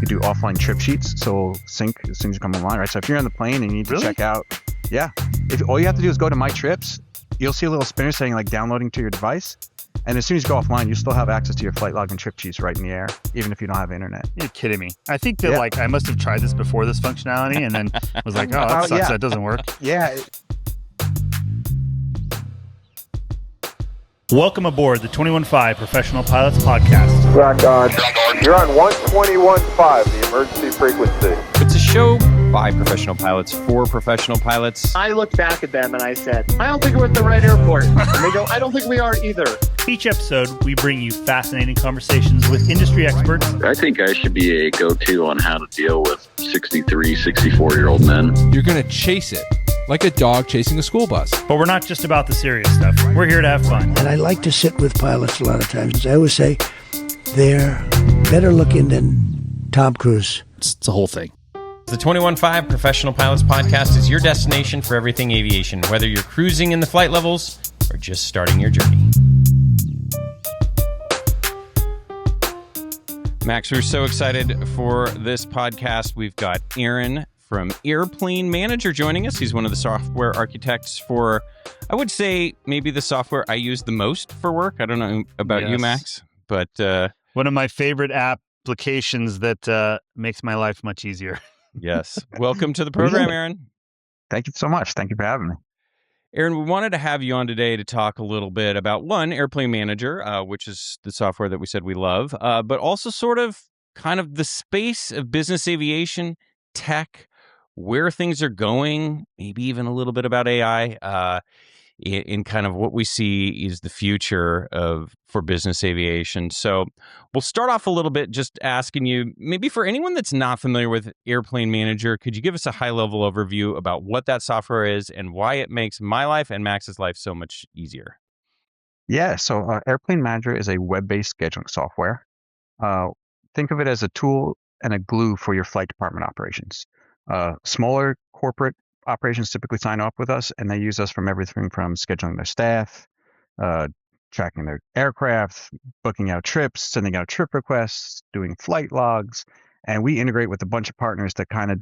could do offline trip sheets, so it'll sync as soon as you come online, right? So if you're on the plane and you need to check out, if all you have to do is go to My Trips, you'll see a little spinner saying like downloading to your device. And as soon as you go offline, you still have access to your flight log and trip sheets right in the air, even if you don't have internet. You're kidding me. I think that like I must have tried this before, this functionality, and then was like, oh, that sucks. That doesn't work. Yeah. Welcome aboard the 21.5 Professional Pilots Podcast. Rock on. You're on 121.5, the emergency frequency. It's a show by professional pilots for professional pilots. I looked back at them and I said, I don't think we're at the right airport. And they go, I don't think we are either. Each episode, we bring you fascinating conversations with industry experts. I think I should be a go-to on how to deal with 63, 64-year-old men. You're going to chase it like a dog chasing a school bus. But we're not just about the serious stuff. We're here to have fun. And I like to sit with pilots a lot of times. I always say they're better looking than Tom Cruise. It's a whole thing. The 21.5 Professional Pilots Podcast is your destination for everything aviation, whether you're cruising in the flight levels or just starting your journey. Max, we're so excited for this podcast. We've got Aaron from Airplane Manager joining us. He's one of the software architects for, I would say, maybe the software I use the most for work. I don't know about you, Max, but... one of my favorite applications that makes my life much easier. Yes. Welcome to the program, Aaron. Thank you so much. Thank you for having me. Aaron, we wanted to have you on today to talk a little bit about, one, Airplane Manager, which is the software that we said we love, but also sort of kind of the space of business aviation, tech, where things are going, maybe even a little bit about AI, in kind of what we see is the future for business aviation. So we'll start off a little bit just asking you, maybe for anyone that's not familiar with Airplane Manager, could you give us a high-level overview about what that software is and why it makes my life and Max's life so much easier? Yeah, so Airplane Manager is a web-based scheduling software. Think of it as a tool and a glue for your flight department operations. Smaller corporate operations typically sign up with us, and they use us from everything from scheduling their staff, tracking their aircraft, booking out trips, sending out trip requests, doing flight logs, and we integrate with a bunch of partners that kind of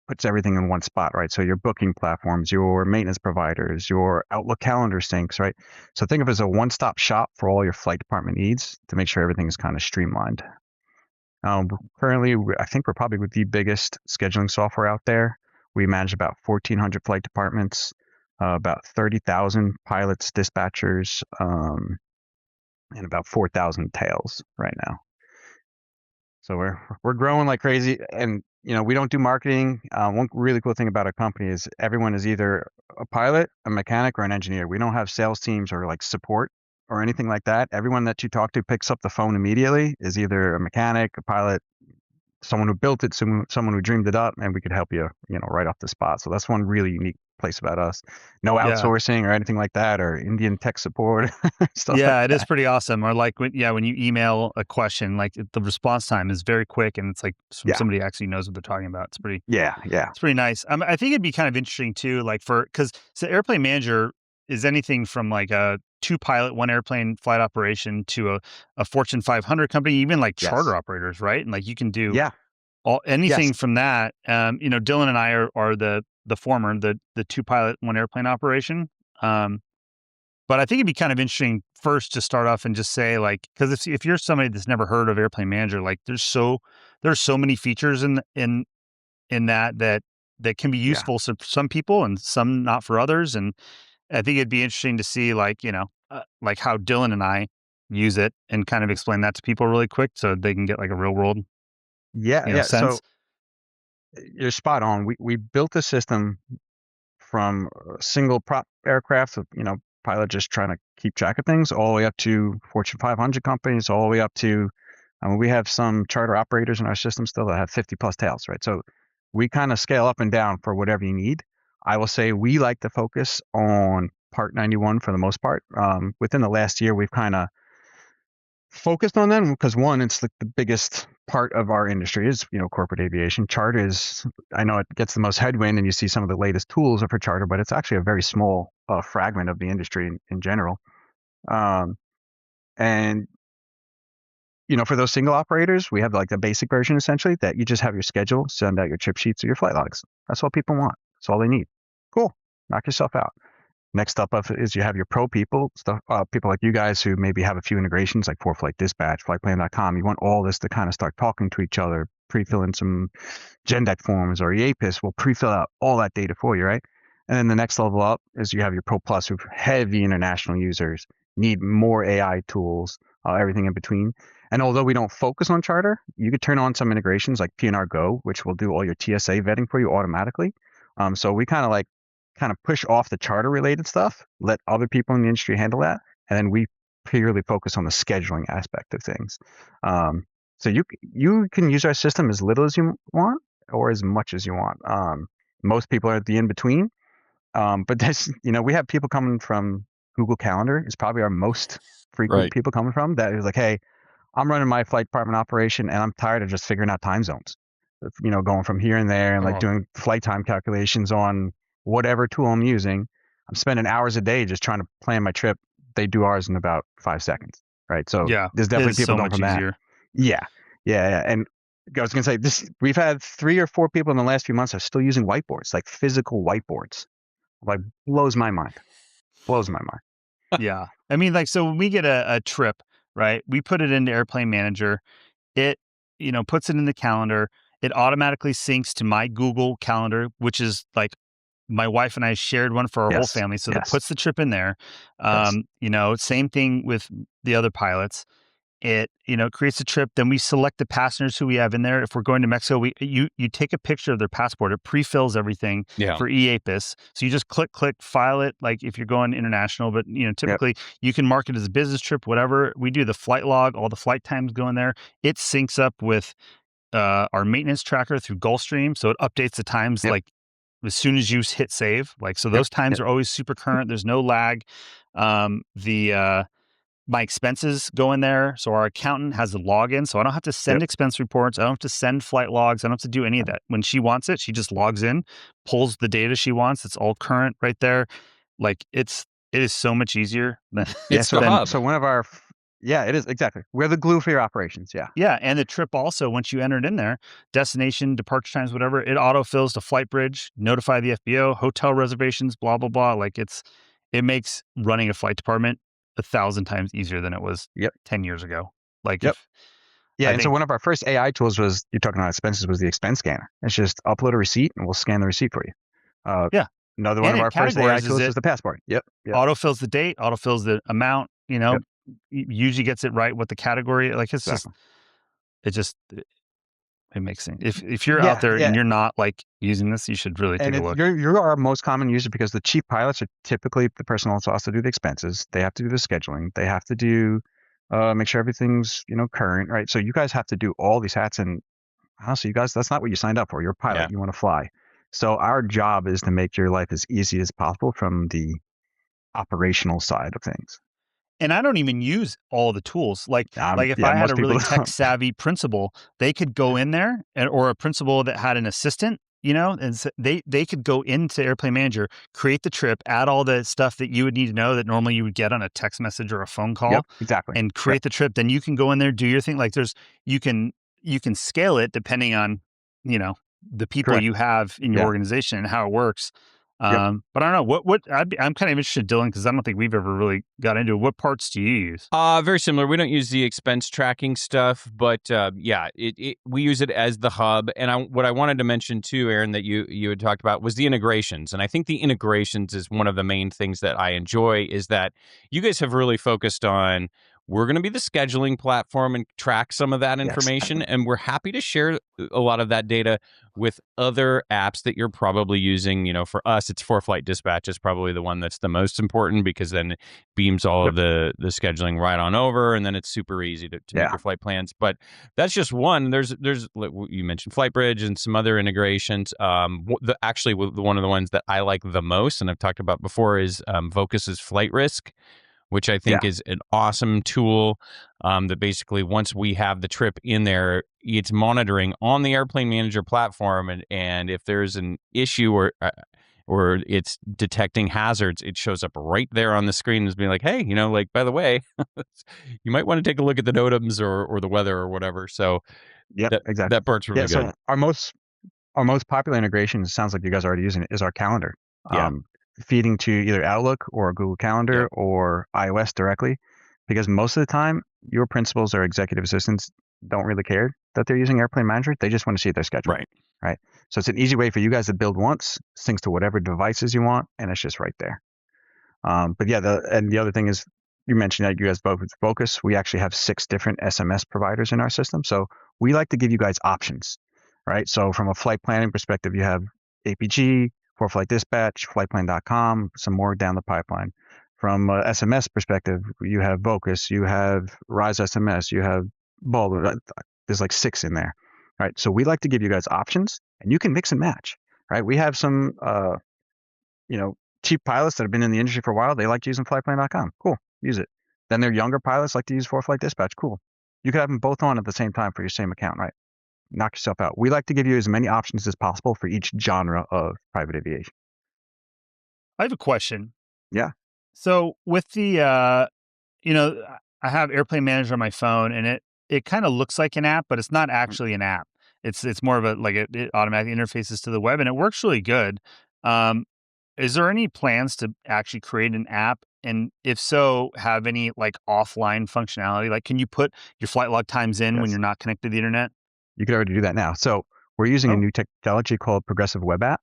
puts everything in one spot, right? So your booking platforms, your maintenance providers, your Outlook calendar syncs, right? So think of it as a one-stop shop for all your flight department needs to make sure everything is kind of streamlined. Currently, I think we're probably the biggest scheduling software out there. We manage about 1,400 flight departments, about 30,000 pilots, dispatchers, and about 4,000 tails right now. So we're growing like crazy, and we don't do marketing. One really cool thing about our company is everyone is either a pilot, a mechanic, or an engineer. We don't have sales teams or like support or anything like that. Everyone that you talk to picks up the phone immediately, is either a mechanic, a pilot, someone who built it, someone who dreamed it up, and we could help you, right off the spot. So that's one really unique place about us. No outsourcing or anything like that, or Indian tech support. Stuff it is pretty awesome. Or like when you email a question, like the response time is very quick, and it's like somebody actually knows what they're talking about. It's pretty, it's pretty nice. I think it'd be kind of interesting too, like because Airplane Manager is anything from like a 2-pilot, 1-airplane flight operation to a Fortune 500 company, even like charter operators, right? And like you can do anything from that. Dylan and I are the former, the 2-pilot, 1-airplane operation. But I think it'd be kind of interesting first to start off and just say, like, because if you're somebody that's never heard of Airplane Manager, like there's so many features in that can be useful for some people and some not for others. And I think it'd be interesting to see, like, like how Dylan and I use it and kind of explain that to people really quick so they can get like a real world sense. So you're spot on. We built the system from a single prop aircraft, pilot just trying to keep track of things, all the way up to Fortune 500 companies, all the way up to, we have some charter operators in our system still that have 50 plus tails, right? So we kind of scale up and down for whatever you need. I will say we like to focus on Part 91 for the most part. Within the last year, we've kind of focused on them because, one, it's the biggest part of our industry is, corporate aviation. Charter is, I know it gets the most headwind and you see some of the latest tools are for charter, but it's actually a very small fragment of the industry in general. And for those single operators, we have like the basic version essentially that you just have your schedule, send out your trip sheets or your flight logs. That's all people want. That's all they need. Cool. Knock yourself out. Next up is you have your pro people, people like you guys who maybe have a few integrations like ForeFlight Dispatch, FlightPlan.com. You want all this to kind of start talking to each other, pre-fill in some GenDeck forms, or EAPIS will pre-fill out all that data for you, right? And then the next level up is you have your Pro Plus, who heavy international users need more AI tools, everything in between. And although we don't focus on charter, you could turn on some integrations like PNR Go, which will do all your TSA vetting for you automatically. So we kind of push off the charter related stuff, let other people in the industry handle that, and then we purely focus on the scheduling aspect of things. So you can use our system as little as you want or as much as you want. Most people are at the in between, but that's we have people coming from Google Calendar. It's probably our most frequent people coming from that is like, hey, I'm running my flight department operation and I'm tired of just figuring out time zones. Going from here and there and like doing flight time calculations on whatever tool I'm using. I'm spending hours a day just trying to plan my trip. They do ours in about 5 seconds, right? So there's definitely people going from that. Yeah. And I was going to say we've had 3 or 4 people in the last few months are still using whiteboards, like physical whiteboards. Like blows my mind. Yeah. I mean, like, so when we get a trip, right, we put it into Airplane Manager. It, puts it in the calendar. It automatically syncs to my Google Calendar, which is like my wife and I shared one for our whole family. So that puts the trip in there. Same thing with the other pilots. It, creates a trip. Then we select the passengers who we have in there. If we're going to Mexico, you take a picture of their passport. It pre-fills everything for EAPIS. So you just click, file it. Like if you're going international, but typically you can mark it as a business trip, whatever. We do the flight log, all the flight times go in there. It syncs up with our maintenance tracker through Gulfstream. So it updates the times like as soon as you hit save. Like, so those times are always super current. There's no lag. My expenses go in there. So our accountant has a login. So I don't have to send expense reports. I don't have to send flight logs. I don't have to do any of that. When she wants it, she just logs in, pulls the data she wants. It's all current right there. Like it is so much easier than so one of our it is exactly. We're the glue for your operations. Yeah. Yeah. And the trip also, once you enter it in there, destination, departure times, whatever, it autofills to flight bridge, notify the FBO, hotel reservations, blah, blah, blah. Like it makes running a flight department 1,000 times easier than it was 10 years ago. Like, so one of our first AI tools was, you're talking about expenses, was the expense scanner. It's just upload a receipt and we'll scan the receipt for you. Another one of our first AI tools is the passport. Autofills the date, autofills the amount, usually gets it right what the category, like it's it makes sense. If you're out there and you're not like using this, you should really take a look. You're our most common user because the chief pilots are typically the person also has to do the expenses. They have to do the scheduling. They have to do make sure everything's current, right? So you guys have to do all these hats, and honestly, you guys, that's not what you signed up for. You're a pilot. You want to fly. So our job is to make your life as easy as possible from the operational side of things. And I don't even use all the tools. Like if I had a really tech savvy principal, they could go in there, or a principal that had an assistant, and they could go into Airplane Manager, create the trip, add all the stuff that you would need to know that normally you would get on a text message or a phone call, and create the trip. Then you can go in there, do your thing. Like you can scale it depending on, the people you have in your organization and how it works. But I don't know I'm kind of interested, Dylan, because I don't think we've ever really got into it. What parts do you use? Very similar. We don't use the expense tracking stuff, but we use it as the hub. And what I wanted to mention too, Aaron, that you had talked about was the integrations. And I think the integrations is one of the main things that I enjoy, is that you guys have really focused on, we're going to be the scheduling platform and track some of that information. And we're happy to share a lot of that data with other apps that you're probably using. For us, it's ForeFlight Dispatch is probably the one that's the most important, because then it beams all of the scheduling right on over, and then it's super easy to make your flight plans. But that's just one. There's you mentioned FlightBridge and some other integrations. Actually, one of the ones that I like the most, and I've talked about before, is Vocus's Flight Risk, which I think is an awesome tool that basically, once we have the trip in there, it's monitoring on the Airplane Manager platform. And if there's an issue, or or it's detecting hazards, it shows up right there on the screen as being like, hey, like, by the way, you might want to take a look at the NOTAMs or the weather or whatever. So exactly. That part's really good. So our most popular integration, sounds like you guys are already using it, is our calendar. Feeding to either Outlook or Google Calendar or iOS directly, because most of the time your principals or executive assistants don't really care that they're using Airplane Manager. They just want to see their schedule. Right. So it's an easy way for you guys to build once, syncs to whatever devices you want, and it's just right there. But yeah, the other thing is, you mentioned that you guys both with Focus. We actually have 6 different SMS providers in our system. So we like to give you guys options, right? So from a flight planning perspective, you have APG, ForeFlight Dispatch, flightplan.com, some more down the pipeline. From a SMS perspective, you have Vocus, you have Rise SMS, you have Bulb. There's like 6 in there, right? So we like to give you guys options, and you can mix and match, right? We have some, cheap pilots that have been in the industry for a while. They like using flightplan.com. Cool, use it. Then their younger pilots like to use ForeFlight Dispatch. Cool. You could have them both on at the same time for your same account, right? Knock yourself out. We like to give you as many options as possible for each genre of private aviation. I have a question. Yeah. So with the, I have Airplane Manager on my phone, and it kind of looks like an app, but it's not actually an app. It's more of it automatically interfaces to the web, and it works really good. Is there any plans to actually create an app? And if so, have any offline functionality? Like, can you put your flight log times in when you're not connected to the internet? You could already do that now. So we're using a new technology called Progressive Web App.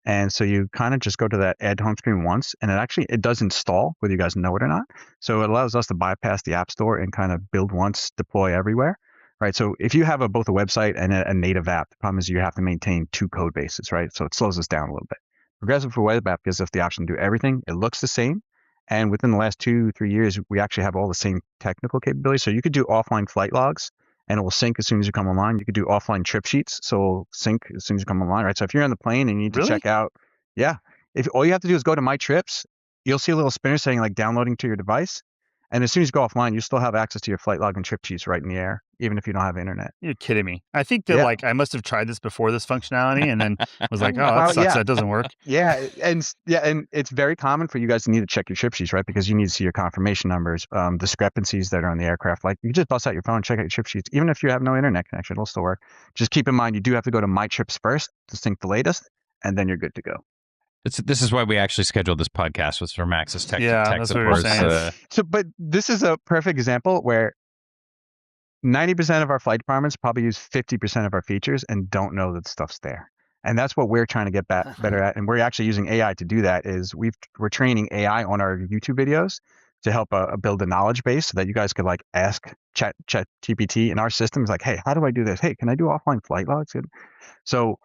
And so you kind of just go to that add home screen once, and it does install, whether you guys know it or not. So it allows us to bypass the App Store and kind of build once, deploy everywhere, right? So if you have both a website and a native app, the problem is you have to maintain 2 code bases, right? So it slows us down a little bit. Progressive Web App gives us the option to do everything. It looks the same. And within the last 2-3 years, we actually have all the same technical capabilities. So you could do offline flight logs, and it will sync as soon as you come online. You could do offline trip sheets, so it'll sync as soon as you come online, right? So if you're on the plane and you need to check out, if all you have to do is go to My Trips, you'll see a little spinner saying downloading to your device. And as soon as you go offline, you still have access to your flight log and trip sheets right in the air, even if you don't have internet. You're kidding me. I think that I must have tried this before this functionality, and then was like, oh, that sucks. That doesn't work. And it's very common for you guys to need to check your trip sheets, right? Because you need to see your confirmation numbers, discrepancies that are on the aircraft. Like, you just bust out your phone, check out your trip sheets. Even if you have no internet connection, it'll still work. Just keep in mind, you do have to go to My Trips first to sync the latest, and then you're good to go. This is why we actually scheduled this podcast with Max's tech that's support. What you're saying. But this is a perfect example where 90% of our flight departments probably use 50% of our features and don't know that stuff's there. And that's what we're trying to get better at. And we're actually using AI to do that. We're training AI on our YouTube videos to help build a knowledge base so that you guys could ask ChatGPT in our systems, hey, how do I do this? Hey, can I do offline flight logs? So,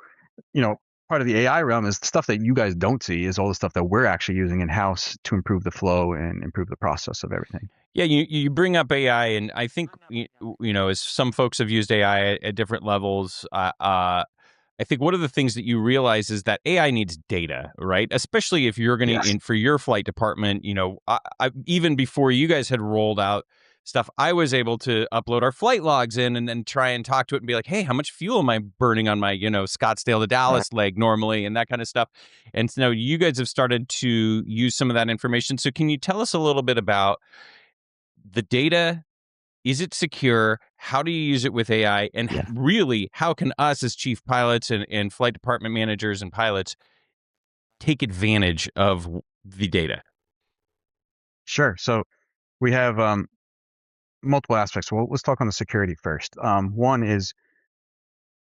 part of the AI realm is the stuff that you guys don't see is all the stuff that we're actually using in-house to improve the flow and improve the process of everything. Yeah, you bring up AI, and I think, as some folks have used AI at different levels, I think one of the things that you realize is that AI needs data, right? Especially if you're going to, for your flight department, even before you guys had rolled out stuff, I was able to upload our flight logs in and then try and talk to it and be like, hey, how much fuel am I burning on my, Scottsdale to Dallas leg normally, and that kind of stuff. And so you guys have started to use some of that information. So can you tell us a little bit about the data? Is it secure? How do you use it with AI? And really, how can us as chief pilots and flight department managers and pilots take advantage of the data? Sure. So we have multiple aspects. Well, let's talk on the security first. One is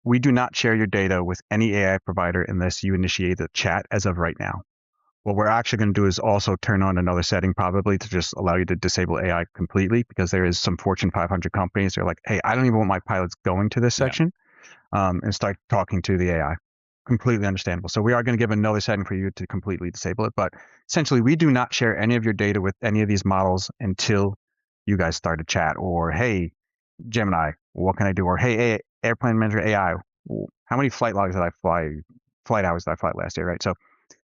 we do not share your data with any AI provider unless you initiate the chat as of right now. What we're actually going to do is also turn on another setting probably to just allow you to disable AI completely, because there is some Fortune 500 companies that are like, hey, I don't even want my pilots going to this section and start talking to the AI. Completely understandable. So we are going to give another setting for you to completely disable it. But essentially, we do not share any of your data with any of these models until you guys start a chat, or hey, Gemini, what can I do? Or hey, Airplane Manager AI, how many flight logs did I fly? Flight hours did I fly last year, right? So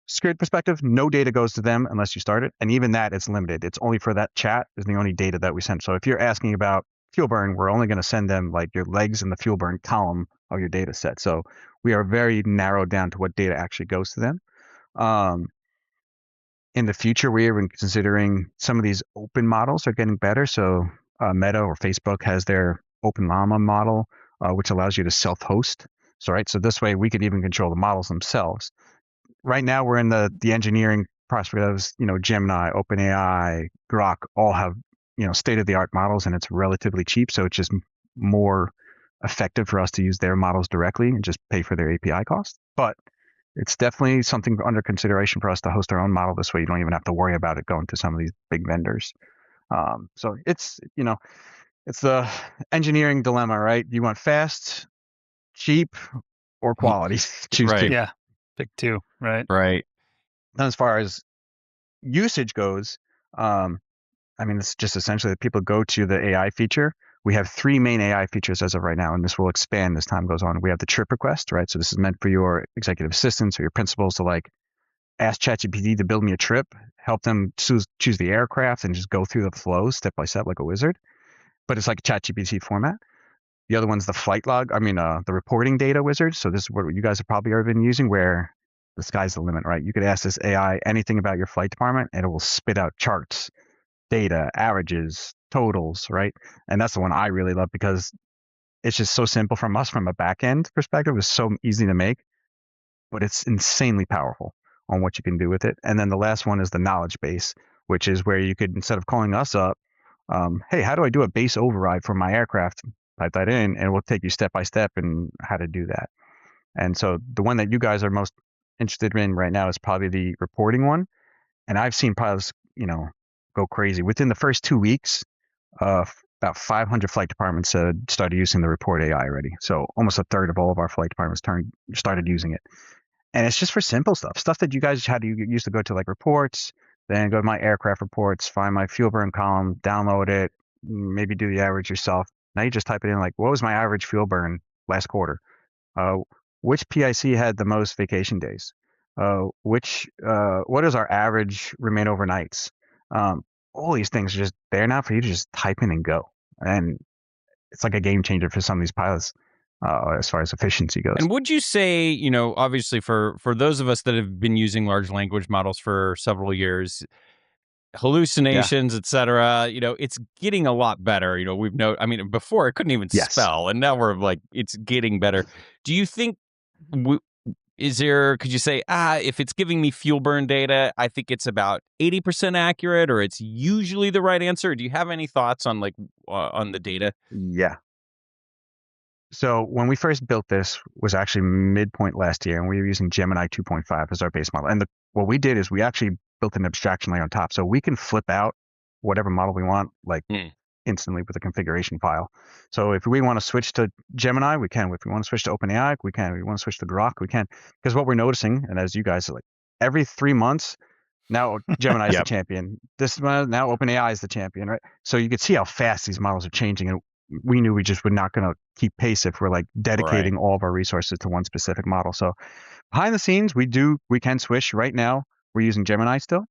security perspective, no data goes to them unless you start it. And even that, it's limited. It's only for that chat is the only data that we send. So if you're asking about fuel burn, we're only going to send them your legs in the fuel burn column of your data set. So we are very narrowed down to what data actually goes to them. In the future, we're even considering some of these open models are getting better. So Meta or Facebook has their Open Llama model, which allows you to self-host. So this way we could even control the models themselves. Right now, we're in the engineering process. Gemini, OpenAI, Grok all have state-of-the-art models, and it's relatively cheap. So it's just more effective for us to use their models directly and just pay for their API cost. But it's definitely something under consideration for us to host our own model. This way, you don't even have to worry about it going to some of these big vendors. So it's the engineering dilemma, right? You want fast, cheap, or quality? Choose two. Yeah, pick two. Right. Right. And as far as usage goes, it's just essentially that people go to the AI feature. We have 3 main AI features as of right now, and this will expand as time goes on. We have the trip request, right? So this is meant for your executive assistants or your principals to ask ChatGPT to build me a trip, help them choose the aircraft, and just go through the flow step by step like a wizard. But it's like a ChatGPT format. The other one's the flight log. The reporting data wizard. So this is what you guys have probably already been using, where the sky's the limit, right? You could ask this AI anything about your flight department, and it will spit out charts, data, averages, totals, right? And that's the one I really love because it's just so simple from a back end perspective. It's so easy to make, but it's insanely powerful on what you can do with it. And then the last one is the knowledge base, which is where you could, instead of calling us up, hey, how do I do a base override for my aircraft? Type that in, and we'll take you step by step in how to do that. And so the one that you guys are most interested in right now is probably the reporting one. And I've seen pilots, go crazy. Within the first 2 weeks, about 500 flight departments started using the report AI already. So almost a third of all of our flight departments started using it. And it's just for simple stuff that you guys had to used to go to reports, then go to my aircraft reports, find my fuel burn column, download it, maybe do the average yourself. Now you just type it in what was my average fuel burn last quarter? Which PIC had the most vacation days? What is our average remain overnights? All these things are just there now for you to just type in and go. And it's like a game changer for some of these pilots as far as efficiency goes. And would you say, obviously for those of us that have been using large language models for several years, hallucinations, et cetera, it's getting a lot better. Before it couldn't even spell, and now we're it's getting better. Do you think, could you say, if it's giving me fuel burn data, I think it's about 80% accurate, or it's usually the right answer? Do you have any thoughts on on the data? Yeah. So when we first built this was actually midpoint last year, and we were using Gemini 2.5 as our base model. And what we did is we actually built an abstraction layer on top, so we can flip out whatever model we want instantly with a configuration file. So if we want to switch to Gemini, we can. If we want to switch to OpenAI, we can. If we want to switch to Grok, we can. Because what we're noticing, and as you guys are every 3 months, now Gemini is the champion. This one, now OpenAI is the champion, right? So you could see how fast these models are changing, and we knew we just were not going to keep pace if we're dedicating all of our resources to one specific model. So behind the scenes, we can switch. Right now, we're using Gemini still.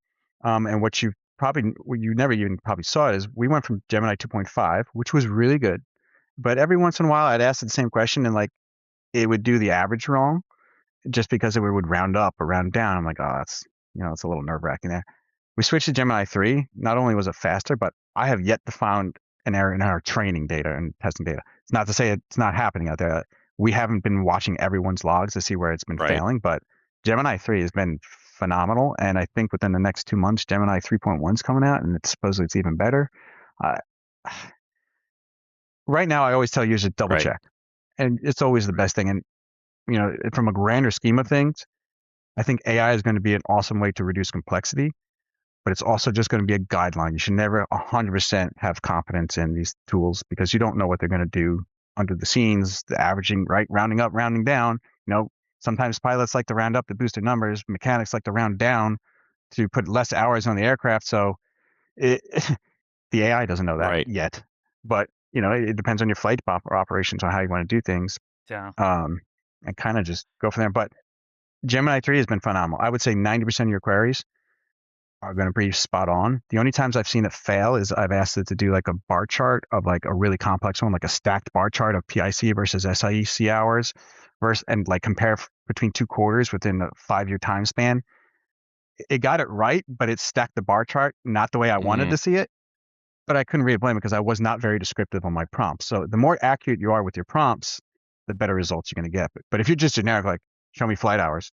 And what you never even probably saw is we went from Gemini 2.5, which was really good. But every once in a while, I'd ask it the same question, and it would do the average wrong just because it would round up or round down. I'm like, oh, that's, it's a little nerve wracking there. We switched to Gemini 3. Not only was it faster, but I have yet to find an error in our training data and testing data. It's not to say it's not happening out there. We haven't been watching everyone's logs to see where it's been failing, but Gemini 3 has been phenomenal. And I think within the next 2 months, Gemini 3.1 is coming out, and supposedly it's even better. Right now, I always tell users to double check, and it's always the best thing. And, from a grander scheme of things, I think AI is going to be an awesome way to reduce complexity, but it's also just going to be a guideline. You should never 100% have confidence in these tools because you don't know what they're going to do under the scenes, the averaging, right? Rounding up, rounding down. Sometimes pilots like to round up to boost their numbers. Mechanics like to round down to put less hours on the aircraft. So the AI doesn't know that yet. But, it depends on your flight operations on how you want to do things. Yeah. And kind of just go from there. But Gemini 3 has been phenomenal. I would say 90% of your queries are going to be spot on. The only times I've seen it fail is I've asked it to do a bar chart of a really complex one, like a stacked bar chart of PIC versus SIEC hours and compare between 2 quarters within a 5-year time span. it got it right, but it stacked the bar chart not the way I wanted to see it. But I couldn't really blame it because I was not very descriptive on my prompts. So the more accurate you are with your prompts, the better results you're going to get. But if you're just generic, like show me flight hours,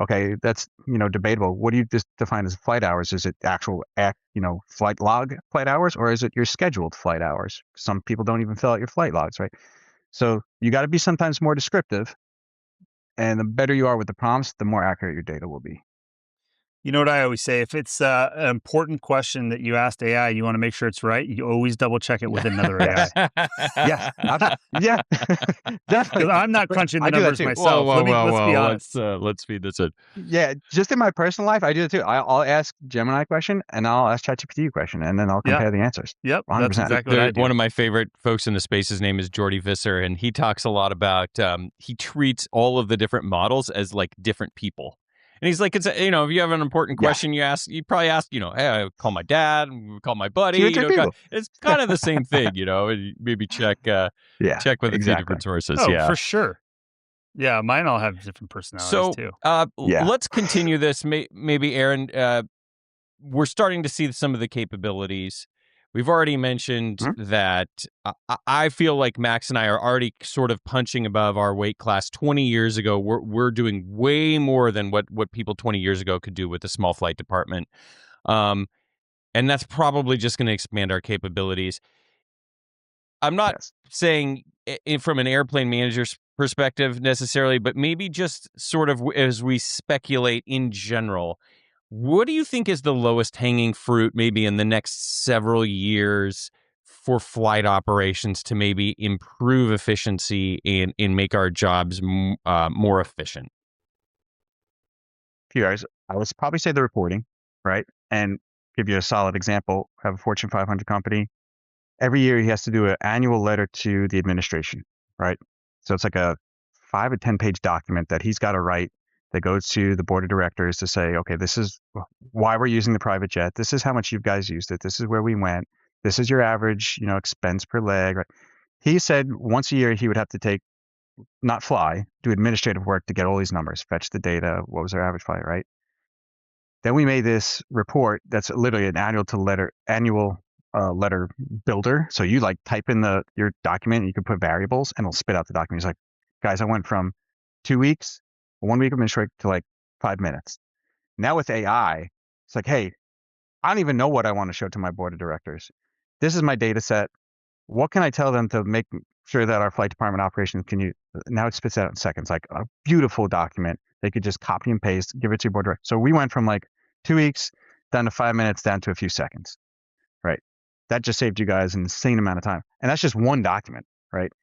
okay, that's debatable. What do you just define as flight hours? Is it actual flight log flight hours, or is it your scheduled flight hours? Some people don't even fill out your flight logs, right? So you got to be sometimes more descriptive, and the better you are with the prompts, the more accurate your data will be. You know what I always say? If it's an important question that you asked AI, you want to make sure it's right. You always double check it with another AI. Yeah, yeah, definitely. Because I'm not crunching the numbers myself. Let's be honest. Let's feed this in. Yeah, just in my personal life, I do it too. I'll ask Gemini a question, and I'll ask ChatGPT a question, and then I'll compare the answers. Yep, 100%. that's exactly what I do. One of my favorite folks in the space, his name is Jordy Visser, and he talks a lot about he treats all of the different models as like different people. And he's like, if you have an important question, you probably ask, hey, I call my dad, call my buddy. It's kind of the same thing, and maybe check with a few different sources. Oh, for sure. Yeah, mine all have different personalities too. Let's continue this. Maybe, Aaron, we're starting to see some of the capabilities. We've already mentioned that I feel like Max and I are already sort of punching above our weight class. 20 years ago, we're doing way more than what people 20 years ago could do with the small flight department. And that's probably just going to expand our capabilities. I'm not saying from an airplane manager's perspective necessarily, but maybe just sort of as we speculate in general. What do you think is the lowest hanging fruit maybe in the next several years for flight operations to maybe improve efficiency and make our jobs more efficient? Few areas. I would probably say the reporting, right? And give you a solid example. I have a Fortune 500 company. Every year he has to do an annual letter to the administration, right? So it's like a 5 or 10 page document that he's got to write that goes to the board of directors to say, okay, this is why we're using the private jet. This is how much you guys used it. This is where we went. This is your average, expense per leg. Right? He said once a year he would have to not fly, do administrative work to get all these numbers, fetch the data. What was their average flight, right? Then we made this report that's literally an annual letter builder. So you type in your document, and you can put variables, and it'll spit out the document. He's like, guys, I went from 2 weeks. 1 week administrative to 5 minutes. Now with AI, it's like, hey, I don't even know what I want to show to my board of directors. This is my data set. What can I tell them to make sure that our flight department operations now it spits out in seconds, like a beautiful document. They could just copy and paste, give it to your board director. So we went from 2 weeks down to 5 minutes, down to a few seconds, right? That just saved you guys an insane amount of time. And that's just one document, right?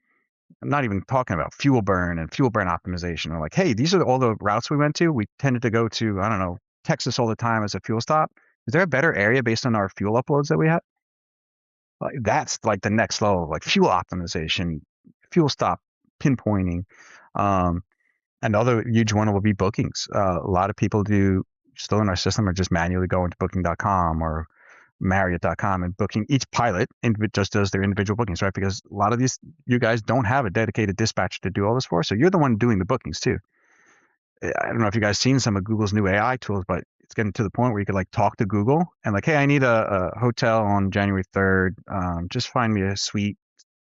I'm not even talking about fuel burn and fuel burn optimization. Or hey, these are all the routes we went to. We tended to go to, I don't know, Texas all the time as a fuel stop. Is there a better area based on our fuel uploads that we have? That's the next level of fuel optimization, fuel stop pinpointing. Another huge one will be bookings. A lot of people still in our system are just manually going to booking.com or Marriott.com and booking. Each pilot just does their individual bookings, right? Because a lot of you guys don't have a dedicated dispatcher to do all this for, so you're the one doing the bookings too. I don't know if you guys seen some of Google's new AI tools, but it's getting to the point where you could talk to Google and hey, I need a hotel on January 3rd. Just find me a suite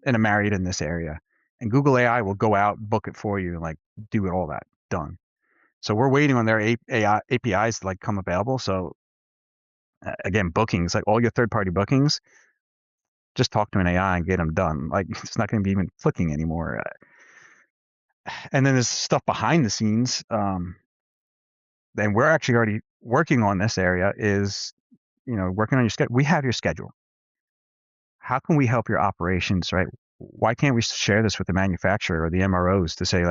and a Marriott in this area. And Google AI will go out, book it for you, and do all that done. So we're waiting on their AI APIs to come available. So again, bookings, all your third-party bookings, just talk to an AI and get them done. It's not going to be even flicking anymore. And then there's stuff behind the scenes. And we're actually already working on this area is, working on your schedule. We have your schedule. How can we help your operations, right? Why can't we share this with the manufacturer or the MROs to say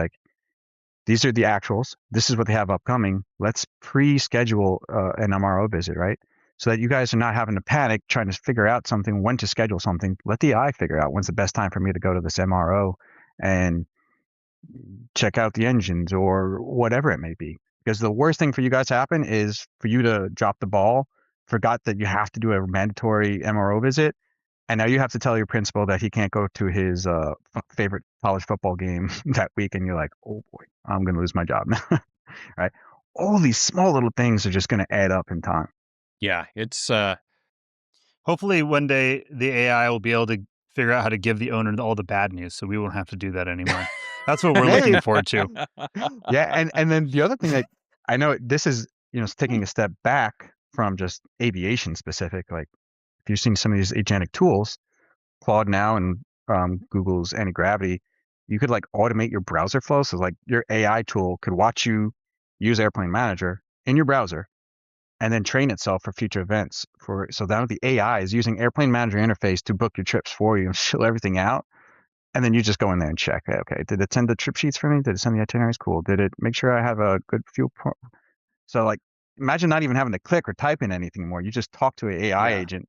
these are the actuals. This is what they have upcoming. Let's pre-schedule an MRO visit, right? So that you guys are not having to panic trying to figure out when to schedule something. Let the AI figure out when's the best time for me to go to this MRO and check out the engines or whatever it may be. Because the worst thing for you guys to happen is for you to drop the ball, forgot that you have to do a mandatory MRO visit, and now you have to tell your principal that he can't go to his favorite college football game that week, and you're like, oh boy, I'm going to lose my job now, right? all these small little things are just going to add up in time. Yeah, it's hopefully one day the AI will be able to figure out how to give the owner all the bad news, so we won't have to do that anymore. That's what we're looking forward to. Yeah, and then the other thing that I know, this is, taking a step back from just aviation specific. Like if you've seen some of these agentic tools, Claude now and Google's Anti-Gravity, you could like automate your browser flow. So like your AI tool could watch you use Airplane Manager in your browser and then train itself for future events. So now the AI is using Airplane Manager interface to book your trips for you and fill everything out. And then you just go in there and check. Okay, did it send the trip sheets for me? Did it send the itineraries? Cool. Did it make sure I have a good fuel? So like, imagine not even having to click or type in anything anymore. You just talk to an AI agent.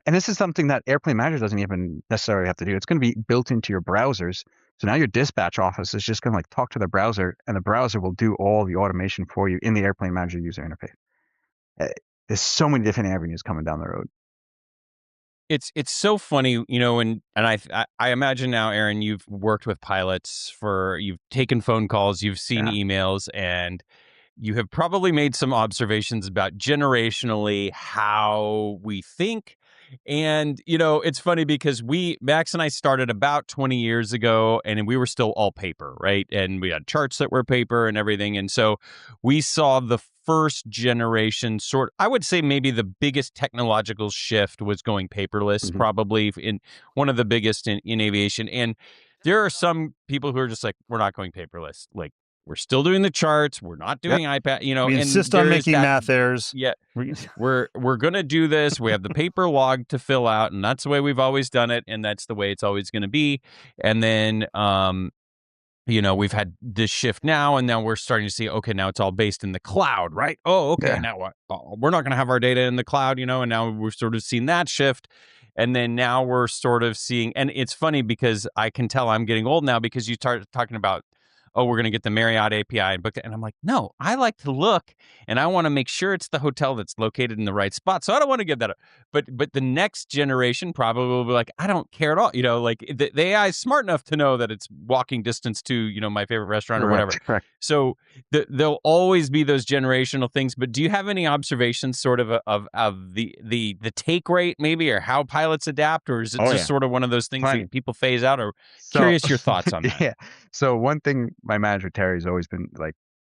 And this is something that Airplane Manager doesn't even necessarily have to do. It's going to be built into your browsers. So now your dispatch office is just going to like talk to the browser, and the browser will do all the automation for you in the Airplane Manager user interface. There's so many different avenues coming down the road. It's so funny, and I imagine now, Aaron, you've worked with pilots you've taken phone calls, you've seen emails, and you have probably made some observations about generationally how we think. And, it's funny because Max and I started about 20 years ago, and we were still all paper, right? And we had charts that were paper and everything. And so we saw the first generation I would say maybe the biggest technological shift was going paperless, probably in one of the biggest in aviation. And there are some people who are just like, we're not going paperless. Like, we're still doing the charts. We're not doing iPad, We insist on making math errors. Yeah. We're going to do this. We have the paper log to fill out, and that's the way we've always done it. And that's the way it's always going to be. And then, we've had this shift now, and now we're starting to see, okay, now it's all based in the cloud, right? Oh, okay. Now what? We're not going to have our data in the cloud, and now we're sort of seeing that shift. And then now we're sort of seeing, and it's funny because I can tell I'm getting old now because you start talking about, oh, we're going to get the Marriott API and book it. And I'm like, no, I like to look and I want to make sure it's the hotel that's located in the right spot. So I don't want to give that up. But the next generation probably will be like, I don't care at all. Like the AI is smart enough to know that it's walking distance to, my favorite restaurant or whatever. Correct. So there'll always be those generational things. But do you have any observations sort of the take rate maybe, or how pilots adapt? Or is it just sort of one of those things that people phase out? Or curious your thoughts on that. Yeah. So one thing my manager Terry has always been like,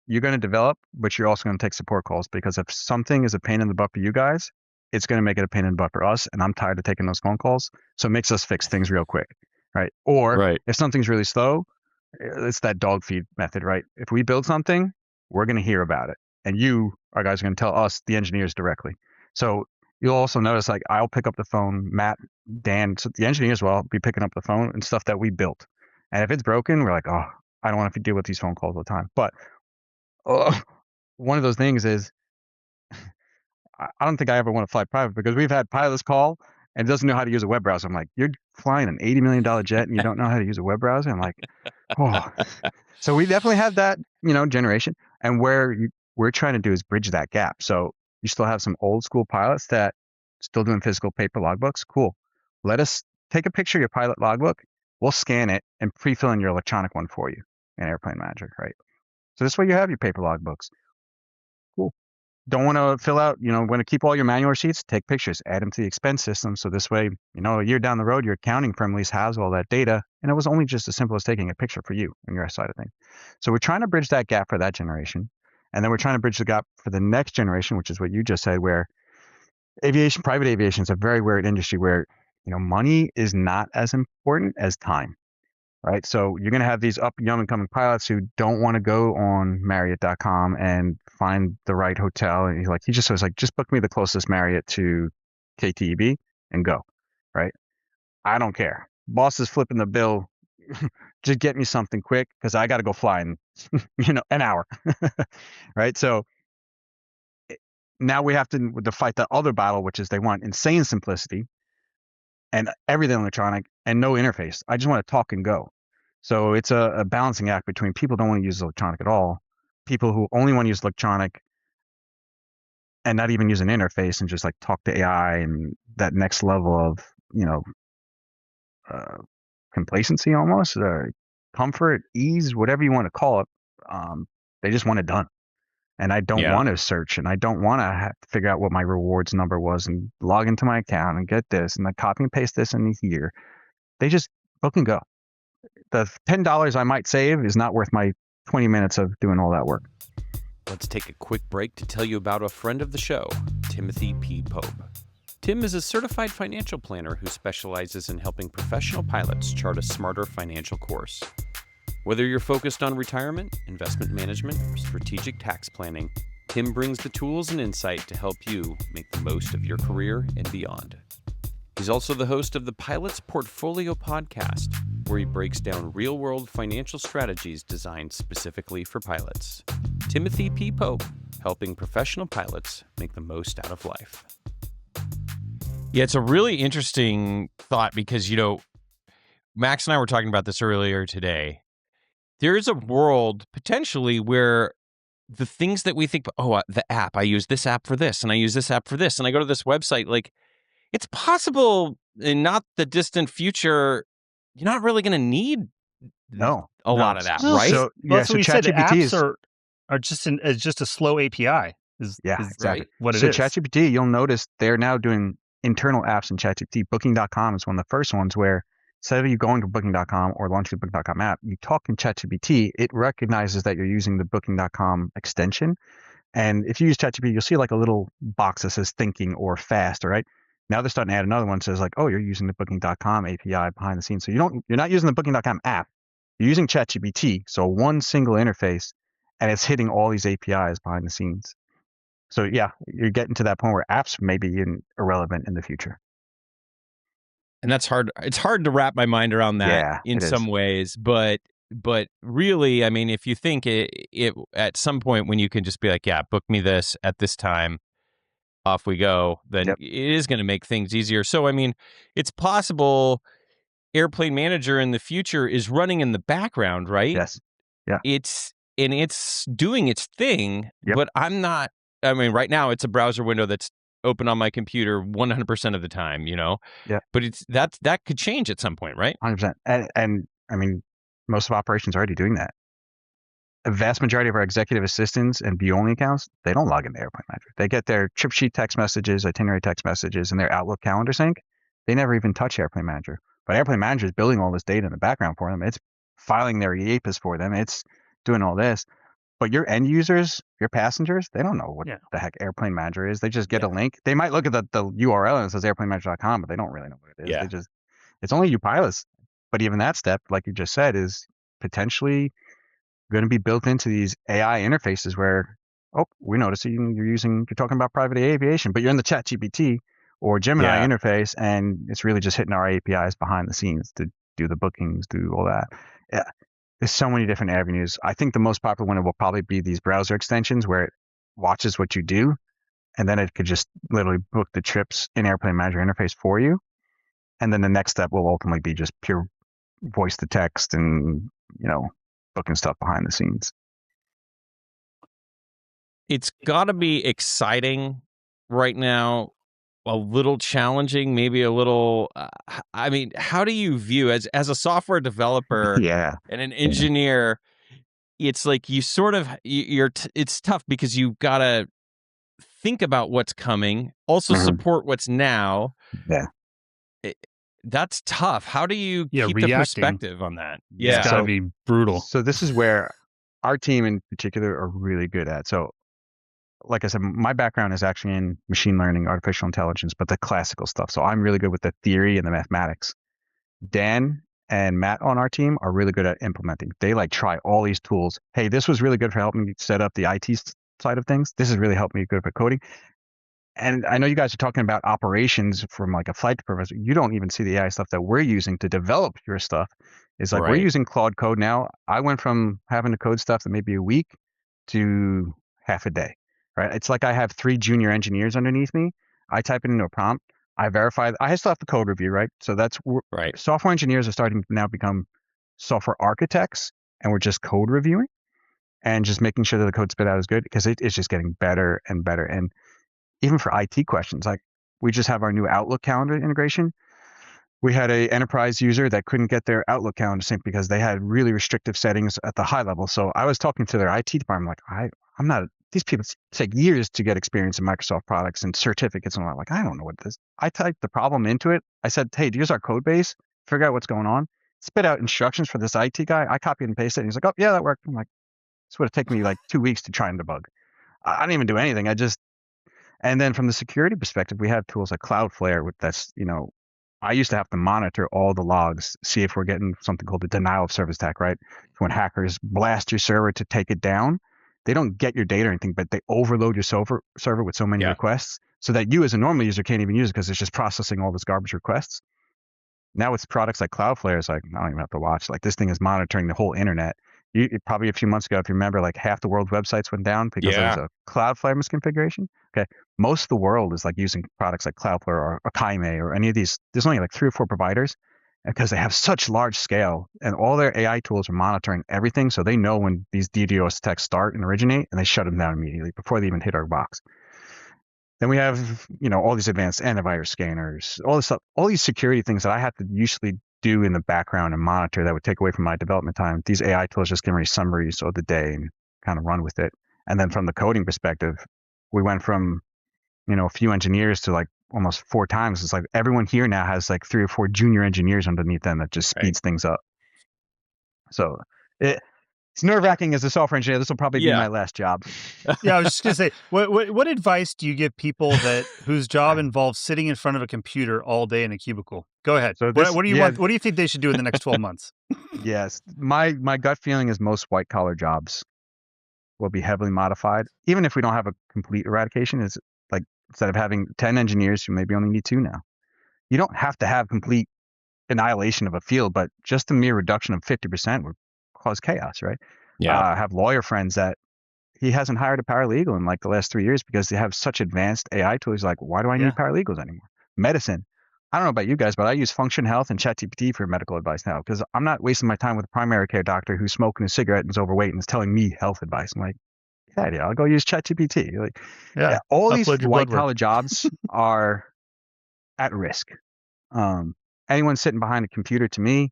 you're going to develop, but you're also going to take support calls, because if something is a pain in the butt for you guys, it's going to make it a pain in the butt for us. And I'm tired of taking those phone calls. So it makes us fix things real quick. Right. Or if something's really slow, it's that dog feed method, right? If we build something, we're going to hear about it. And our guys are going to tell us, the engineers, directly. So you'll also notice, like, I'll pick up the phone, Matt, Dan, so the engineers will be picking up the phone and stuff that we built. And if it's broken, we're like, oh, I don't want to deal with these phone calls all the time. But one of those things is, I don't think I ever want to fly private, because we've had pilots call and doesn't know how to use a web browser. I'm like, you're flying an $80 million jet and you don't know how to use a web browser? I'm like, oh. So we definitely have that, generation. And where we're trying to do is bridge that gap. So you still have some old school pilots that still doing physical paper logbooks. Cool. Let us take a picture of your pilot logbook. We'll scan it and pre-fill in your electronic one for you in Airplane Manager, right? So this way you have your paper logbooks. Cool. Don't want to fill out, want to keep all your manual receipts, take pictures, add them to the expense system. So this way, a year down the road, your accounting firm at least has all that data. And it was only just as simple as taking a picture for you on your side of things. So we're trying to bridge that gap for that generation. And then we're trying to bridge the gap for the next generation, which is what you just said, where private aviation is a very weird industry where, money is not as important as time. Right. So you're going to have these young and coming pilots who don't want to go on Marriott.com and find the right hotel. And he just says, like, just book me the closest Marriott to KTEB and go. Right. I don't care. Boss is flipping the bill. Just get me something quick, because I got to go fly in, an hour. Right. So now we have to fight the other battle, which is they want insane simplicity and everything electronic and no interface. I just want to talk and go. So it's a balancing act between people don't want to use electronic at all, people who only want to use electronic and not even use an interface and just like talk to AI, and that next level of, complacency almost, or comfort, ease, whatever you want to call it. They just want it done. and I don't want to search, and I don't want to figure out what my rewards number was and log into my account and get this and then copy and paste this in here. They just book and go. The $10 I might save is not worth my 20 minutes of doing all that work. Let's take a quick break to tell you about a friend of the show, Timothy P. Pope. Tim is a certified financial planner who specializes in helping professional pilots chart a smarter financial course. Whether you're focused on retirement, investment management, or strategic tax planning, Tim brings the tools and insight to help you make the most of your career and beyond. He's also the host of the Pilot's Portfolio podcast, where he breaks down real-world financial strategies designed specifically for pilots. Timothy P. Pope, helping professional pilots make the most out of life. Yeah, it's a really interesting thought because, Max and I were talking about this earlier today. There is a world potentially where the things that we think, the app, I use this app for this, and I use this app for this, and I go to this website, like, it's possible in not the distant future, you're not really going to need a lot of that, right? So we said apps are just a slow API. Exactly. What it so is. ChatGPT, you'll notice they're now doing internal apps in ChatGPT. Booking.com is one of the first ones where instead of you going to Booking.com or launching the Booking.com app, you talk in ChatGPT, it recognizes that you're using the Booking.com extension. And if you use ChatGPT, you'll see like a little box that says thinking or fast, right? Now they're starting to add another one that says like, you're using the Booking.com API behind the scenes. So you're not using the Booking.com app. You're using ChatGPT. So one single interface, and it's hitting all these APIs behind the scenes. So yeah, you're getting to that point where apps may be irrelevant in the future. And that's hard. It's hard to wrap my mind around that in some ways, but really, I mean, if you think it at some point when you can just be like, book me this at this time, off we go, then it is going to make things easier. So, I mean, it's possible Airplane Manager in the future is running in the background, right? Yes. Yeah. It's doing its thing, but right now it's a browser window that's open on my computer 100% of the time, Yeah. But that could change at some point, right? 100%. And I mean, most of operations are already doing that. A vast majority of our executive assistants and view-only accounts, they don't log into Airplane Manager. They get their trip sheet text messages, itinerary text messages, and their Outlook calendar sync. They never even touch Airplane Manager. But Airplane Manager is building all this data in the background for them. It's filing their EAPAs for them. It's doing all this. But your end users, your passengers, they don't know what the heck Airplane Manager is. They just get a link. They might look at the URL and it says airplanemanager.com, but they don't really know what it is. Yeah. It's only you pilots. But even that step, like you just said, is potentially going to be built into these AI interfaces where, we notice you're talking about private aviation, but you're in the ChatGPT or Gemini interface, and it's really just hitting our APIs behind the scenes to do the bookings, do all that. Yeah. There's so many different avenues. I think the most popular one will probably be these browser extensions where it watches what you do, and then it could just literally book the trips in Airplane Manager interface for you. And then the next step will ultimately be just pure voice to text and, booking stuff behind the scenes. It's got to be exciting right now, a little challenging, maybe a little, how do you view as a software developer and an engineer, it's like you sort of, it's tough because you've got to think about what's coming, also support what's now. Yeah. That's tough. How do you keep the perspective on that? Yeah. It's got to be brutal. So this is where our team in particular are really good at. So like I said, my background is actually in machine learning, artificial intelligence, but the classical stuff. So I'm really good with the theory and the mathematics. Dan and Matt on our team are really good at implementing. They try all these tools. Hey, this was really good for helping me set up the IT side of things. This has really helped me good for coding. And I know you guys are talking about operations from a flight professor. You don't even see the AI stuff that we're using to develop your stuff. It's we're using Claude Code now. I went from having to code stuff that maybe a week to half a day. Right? It's like I have 3 junior engineers underneath me. I type it into a prompt. I verify. I still have the code review, right? So that's right. Software engineers are starting to now become software architects, and we're just code reviewing and just making sure that the code spit out is good because it's just getting better and better. And even for IT questions, we just have our new Outlook calendar integration. We had a enterprise user that couldn't get their Outlook calendar synced because they had really restrictive settings at the high level. So I was talking to their IT department, I'm not these people take years to get experience in Microsoft products and certificates. And I'm like, I don't know what this. I typed the problem into it. I said, hey, here's our code base. Figure out what's going on. Spit out instructions for this IT guy. I copied and pasted it. And he's like, oh, yeah, that worked. I'm like, this would have taken me like 2 weeks to try and debug. I didn't even do anything. And then from the security perspective, we have tools like Cloudflare. That's, I used to have to monitor all the logs, see if we're getting something called the denial of service attack, right? When hackers blast your server to take it down, they don't get your data or anything, but they overload your server with so many requests so that you as a normal user can't even use it because it's just processing all this garbage requests. Now with products like Cloudflare, it's like, I don't even have to watch. Like this thing is monitoring the whole internet. Probably a few months ago, if you remember, like half the world's websites went down because there was a Cloudflare misconfiguration. Okay. Most of the world is like using products like Cloudflare or Kaime or any of these. There's only like 3 or 4 providers because they have such large scale and all their AI tools are monitoring everything. So they know when these DDoS attacks start and originate and they shut them down immediately before they even hit our box. Then we have, all these advanced antivirus scanners, all this stuff, all these security things that I have to usually do in the background and monitor that would take away from my development time. These AI tools just give me summaries of the day and kind of run with it. And then from the coding perspective, we went from, a few engineers to like almost 4 times. It's like everyone here now has like 3 or 4 junior engineers underneath them that just speeds things up. So it's nerve-wracking as a software engineer. This will probably be my last job. Yeah, I was just gonna say, what advice do you give people whose job involves sitting in front of a computer all day in a cubicle? Go ahead. So what do you want? What do you think they should do in the next 12 months? Yes, my gut feeling is most white-collar jobs will be heavily modified, even if we don't have a complete eradication. Is like instead of having 10 engineers, you maybe only need 2 now. You don't have to have complete annihilation of a field, but just a mere reduction of 50% would cause chaos, right? Yeah. I have lawyer friends that he hasn't hired a paralegal in like the last 3 years because they have such advanced AI tools. He's like, why do I need paralegals anymore? Medicine. I don't know about you guys, but I use Function Health and ChatGPT for medical advice now because I'm not wasting my time with a primary care doctor who's smoking a cigarette and is overweight and is telling me health advice. I'm like, yeah, I'll go use ChatGPT. Like, all these white-collar jobs are at risk. Anyone sitting behind a computer, to me,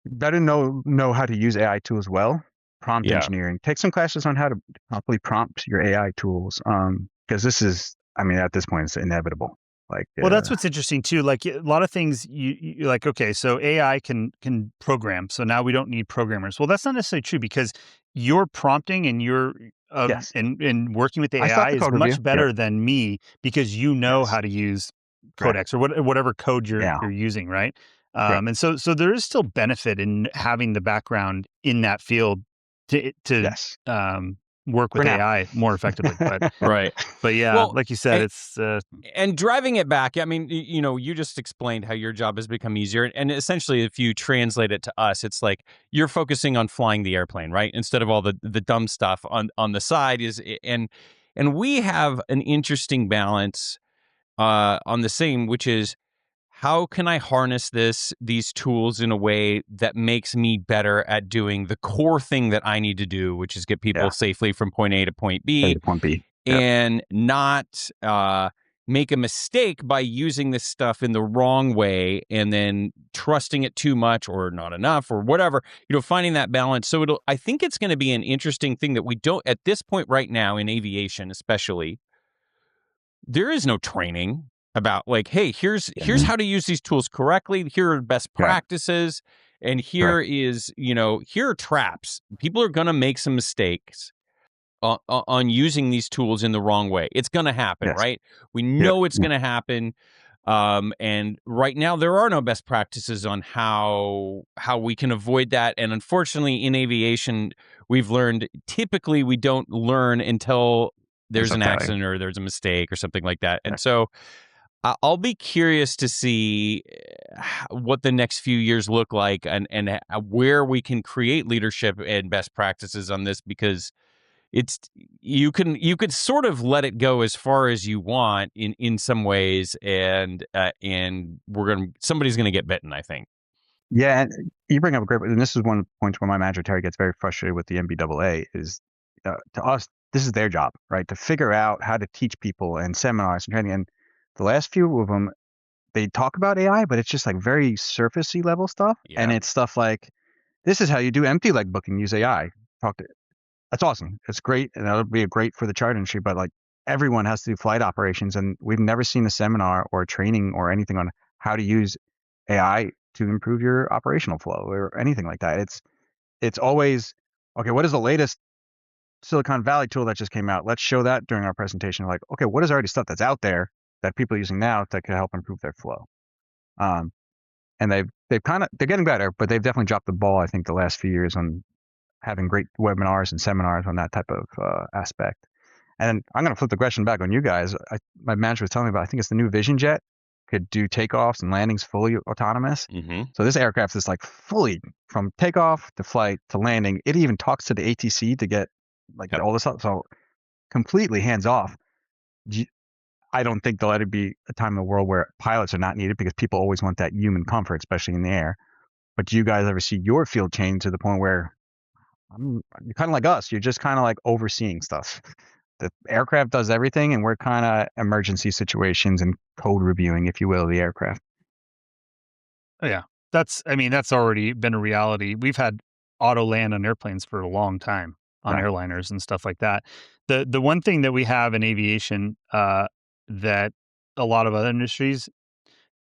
better know how to use AI tools well. Prompt engineering. Take some classes on how to properly prompt your AI tools. Because this is, at this point, it's inevitable. Well, that's what's interesting too. Like a lot of things, you like. Okay, so AI can program. So now we don't need programmers. Well, that's not necessarily true because your prompting and your and working with the AI is much better than me because you know how to use Codex or whatever code you're using, right? And so there is still benefit in having the background in that field to work with AI more effectively. But, But like you said, it's and driving it back. You just explained how your job has become easier, and essentially, if you translate it to us, it's like you're focusing on flying the airplane, right? Instead of all the dumb stuff on the side and we have an interesting balance on the same, which is, how can I harness these tools in a way that makes me better at doing the core thing that I need to do, which is get people safely from point A to point B, and not make a mistake by using this stuff in the wrong way and then trusting it too much or not enough or whatever, finding that balance. So I think it's going to be an interesting thing that we don't, at this point right now in aviation especially, there is no training about like, hey, here's how to use these tools correctly. Here are best practices. And here is, here are traps. People are going to make some mistakes on using these tools in the wrong way. It's going to happen, right? We know it's going to happen. And right now there are no best practices on how we can avoid that. And unfortunately in aviation, we've learned typically we don't learn until there's an accident or there's a mistake or something like that. And so I'll be curious to see what the next few years look like and where we can create leadership and best practices on this, because you could sort of let it go as far as you want in some ways, and somebody's gonna get bitten, I think. Yeah, and you bring up a great, and this is one of the points where my manager Terry gets very frustrated with the NBAA is to us, this is their job, right? To figure out how to teach people and seminars and training. And the last few of them, they talk about AI, but it's just like very surfacey level stuff. Yeah. And it's stuff like, this is how you do empty leg booking, use AI. That's awesome. It's great, and that'll be great for the charter industry. But like everyone has to do flight operations, and we've never seen a seminar or training or anything on how to use AI to improve your operational flow or anything like that. It's always okay. What is the latest Silicon Valley tool that just came out? Let's show that during our presentation. Like, okay, what is already stuff that's out there that people are using now that can help improve their flow? And they're getting better, but they've definitely dropped the ball, I think, the last few years on having great webinars and seminars on that type of aspect. And I'm going to flip the question back on you guys. My manager was telling me about, I think it's the new Vision Jet, could do takeoffs and landings fully autonomous. Mm-hmm. So this aircraft is like fully from takeoff to flight to landing. It even talks to the ATC to get like all this stuff. So completely hands off. I don't think there'll ever be a time in the world where pilots are not needed because people always want that human comfort, especially in the air. But do you guys ever see your field change to the point where you're kind of like us? You're just kind of like overseeing stuff. The aircraft does everything, and we're kind of emergency situations and code reviewing, if you will, of the aircraft. Oh, yeah. That's already been a reality. We've had auto land on airplanes for a long time on airliners and stuff like that. The one thing that we have in aviation that a lot of other industries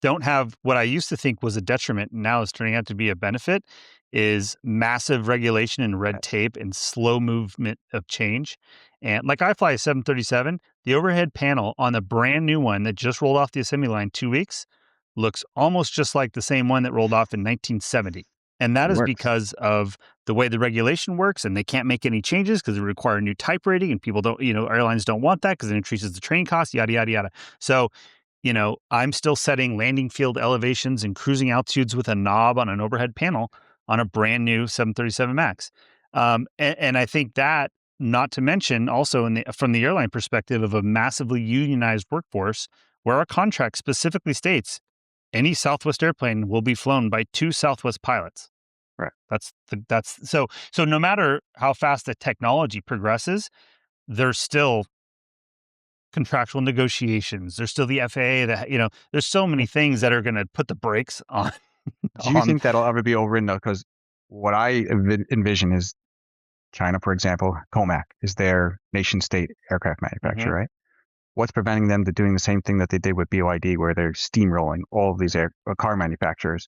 don't have, what I used to think was a detriment and now is turning out to be a benefit, is massive regulation and red tape and slow movement of change. And like I fly a 737, the overhead panel on the brand new one that just rolled off the assembly line 2 weeks looks almost just like the same one that rolled off in 1970. And that is because of the way the regulation works, and they can't make any changes because it require new type rating, and people don't, airlines don't want that because it increases the training costs, yada, yada, yada. So, I'm still setting landing field elevations and cruising altitudes with a knob on an overhead panel on a brand new 737 MAX. And I think that, not to mention also from the airline perspective of a massively unionized workforce, where our contract specifically states any Southwest airplane will be flown by 2 Southwest pilots. Right. That's so no matter how fast the technology progresses, there's still contractual negotiations. There's still the FAA that, there's so many things that are going to put the brakes on. Do you think that'll ever be overridden though? Because what I envision is China, for example, COMAC is their nation state aircraft manufacturer, right? What's preventing them to doing the same thing that they did with BYD, where they're steamrolling all of these car manufacturers?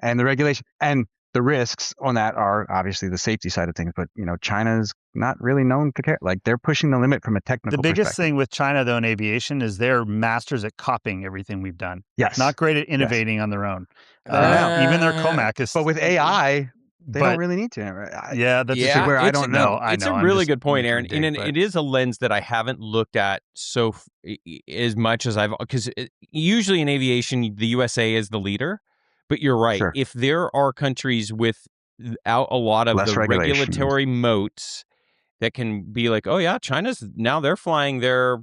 And the regulation and the risks on that are obviously the safety side of things, but China's not really known to care. Like, they're pushing the limit from a technical The biggest thing with China, though, in aviation is they're masters at copying everything we've done. Yes. Not great at innovating on their own. Even their COMAC is. But with AI, they don't really need to. Right? That's where I don't know. It's a really good point, Aaron. And it is a lens that I haven't looked at as much as because usually in aviation, the USA is the leader. But you're right. Sure. If there are countries without a lot of the regulatory moats that can be like, oh yeah, China's now they're flying their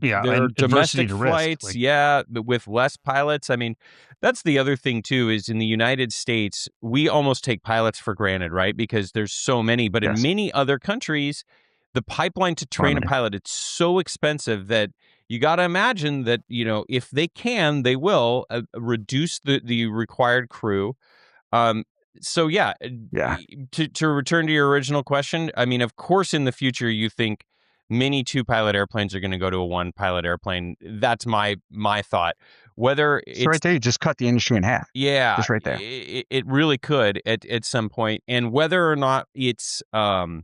domestic flights, but with less pilots. I mean, that's the other thing too, is in the United States, we almost take pilots for granted, right? Because there's so many. But in many other countries, the pipeline to train a pilot, it's so expensive that you got to imagine that, if they can, they will reduce the required crew. To return to your original question, I mean, of course, in the future, you think many 2-pilot airplanes are going to go to a 1-pilot airplane. That's my thought. Whether it's right there, you just cut the industry in half. Yeah, just right there. It really could at some point. And whether or not it's, I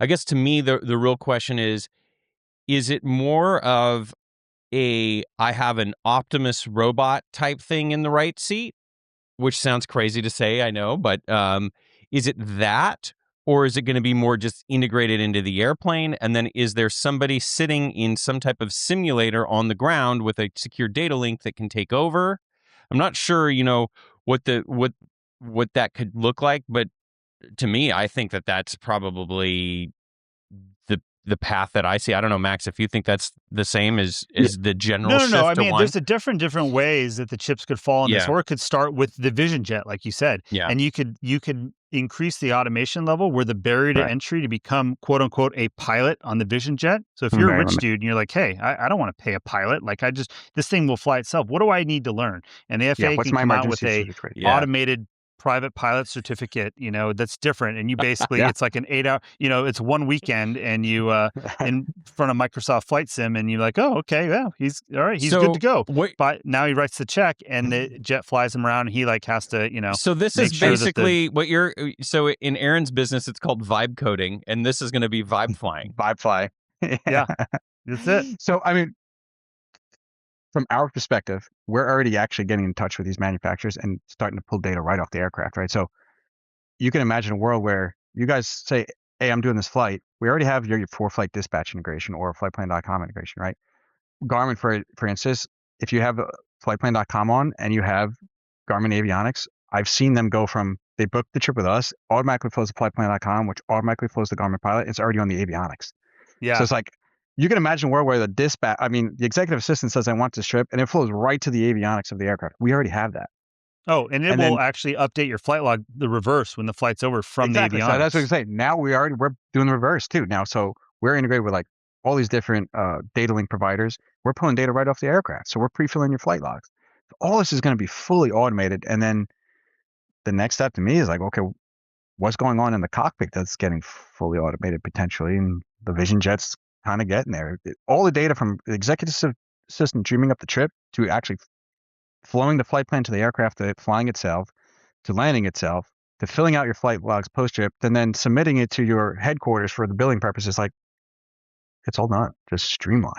guess to me, the real question is it more of I have an Optimus robot type thing in the right seat, which sounds crazy to say, I know, but is it that, or is it going to be more just integrated into the airplane? And then is there somebody sitting in some type of simulator on the ground with a secure data link that can take over? I'm not sure, what that could look like, but to me, I think that's probably the path that I see. I don't know, Max, if you think that's the same as the general shift. No. I mean, there's different ways that the chips could fall in this, or it could start with the Vision Jet, like you said. Yeah. And you could increase the automation level where the barrier to entry to become quote unquote a pilot on the Vision Jet. So if you're a rich dude and you're like, hey, I don't want to pay a pilot. Like this thing will fly itself. What do I need to learn? And the FAA can come out with a automated private pilot certificate, that's different. And you basically, it's like an 8-hour, it's one weekend and you in front of Microsoft Flight Sim and you're like, oh, okay, yeah, he's all right. He's good to go. But now he writes the check and the jet flies him around. And he like has to, So this is basically what so in Aaron's business, it's called vibe coding. And this is going to be vibe flying. Vibe fly. Yeah, that's it. So, I mean, from our perspective, we're already actually getting in touch with these manufacturers and starting to pull data right off the aircraft, right? So you can imagine a world where you guys say, hey, I'm doing this flight. We already have your for-flight dispatch integration or flightplan.com integration, right? Garmin, for instance, if you have flightplan.com on and you have Garmin avionics, I've seen them go from, they book the trip with us, automatically flows to flightplan.com, which automatically flows to Garmin Pilot. It's already on the avionics. Yeah. So it's like, you can imagine a world where the executive assistant says, I want this trip, and it flows right to the avionics of the aircraft. We already have that. Oh, and it will actually update your flight log, the reverse, when the flight's over from the avionics. So that's what I'm saying. Now we're doing the reverse too now. So we're integrated with like all these different data link providers. We're pulling data right off the aircraft. So we're pre-filling your flight logs. All this is going to be fully automated. And then the next step to me is like, okay, what's going on in the cockpit that's getting fully automated potentially? And the Vision Jet's kind of getting there. All the data from the executive assistant dreaming up the trip to actually flowing the flight plan to the aircraft, to flying itself, to landing itself, to filling out your flight logs post-trip, and then submitting it to your headquarters for the billing purposes. Like, it's all done. Just streamline.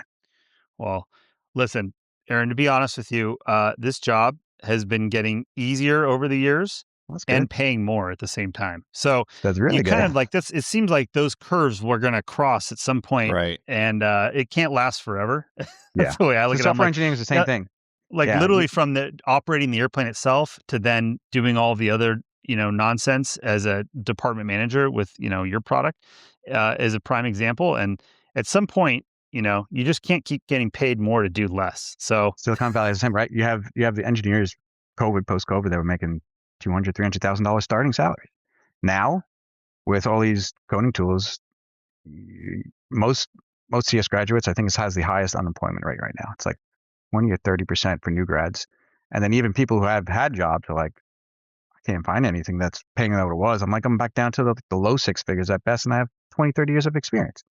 Well, listen, Aaron, to be honest with you, this job has been getting easier over the years and paying more at the same time. So that's really you good. kind of like this. It seems like those curves were going to cross at some point, right? And it can't last forever. Yeah, that's the way I look at it. Software engineering is the same thing. Like literally from the operating the airplane itself to then doing all the other, nonsense as a department manager with, your product as a prime example. And at some point, you just can't keep getting paid more to do less. So Silicon Valley is the same, right? You have the engineers, post-COVID, they were making $200,000, $300,000 starting salaries. Now, with all these coding tools, most CS graduates, I think, has the highest unemployment rate right now. It's like 20 or 30% for new grads. And then even people who have had jobs are like, I can't find anything that's paying what it was. I'm like, I'm back down to the low six figures at best, and I have 20, 30 years of experience.